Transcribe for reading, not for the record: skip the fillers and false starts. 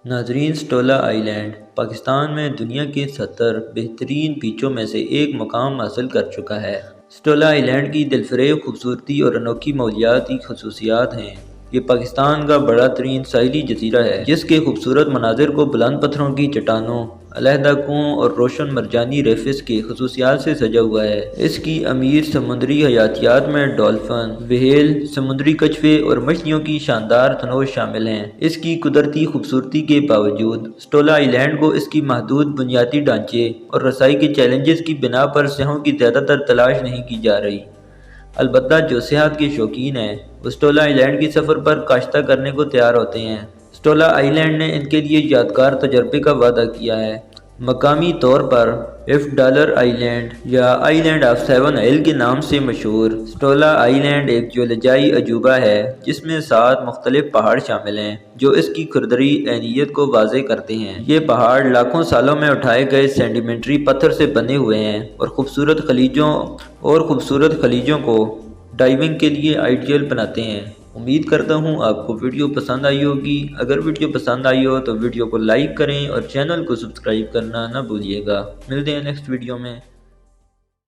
ناظرین، سٹولا آئی لینڈ پاکستان میں دنیا کے 70 بہترین بیچوں میں سے ایک مقام حاصل کر چکا ہے۔ سٹولا آئی لینڈ کی دلفریب خوبصورتی اور انوکھی ماحولیاتی خصوصیات ہیں۔ یہ پاکستان کا بڑا ترین ساحلی جزیرہ ہے جس کے خوبصورت مناظر کو بلند پتھروں کی چٹانوں، علیحدہ کنوؤں اور روشن مرجانی ریفس کی خصوصیات سے سجا ہوا ہے۔ اس کی امیر سمندری حیاتیات میں ڈولفن، وہیل، سمندری کچھوے اور مچھلیوں کی شاندار تنوع شامل ہیں۔ اس کی قدرتی خوبصورتی کے باوجود سٹولا آئی لینڈ کو اس کی محدود بنیادی ڈھانچے اور رسائی کے چیلنجز کی بنا پر سیاحوں کی زیادہ تر تلاش نہیں کی جا رہی۔ البتہ جو سیاحت کے شوقین ہیں وہ سٹولا آئی لینڈ کی سفر پر کاشتہ کرنے کو تیار ہوتے ہیں۔ سٹولا آئی لینڈ نے ان کے لیے یادگار تجربے کا وعدہ کیا ہے۔ مقامی طور پر $5 آئی لینڈ یا آئی لینڈ آف 7 ہل کے نام سے مشہور سٹولا آئی لینڈ ایک جیولوجیائی عجوبہ ہے جس میں 7 مختلف پہاڑ شامل ہیں جو اس کی خردری اہمیت کو واضح کرتے ہیں۔ یہ پہاڑ لاکھوں سالوں میں اٹھائے گئے سیڈیمنٹری پتھر سے بنے ہوئے ہیں اور خوبصورت خلیجوں کو ڈائیونگ کے لیے آئیڈیل بناتے ہیں۔ امید کرتا ہوں آپ کو ویڈیو پسند آئی ہوگی۔ اگر ویڈیو پسند آئی ہو تو ویڈیو کو لائک کریں اور چینل کو سبسکرائب کرنا نہ بھولیے گا۔ ملتے ہیں نیکسٹ ویڈیو میں۔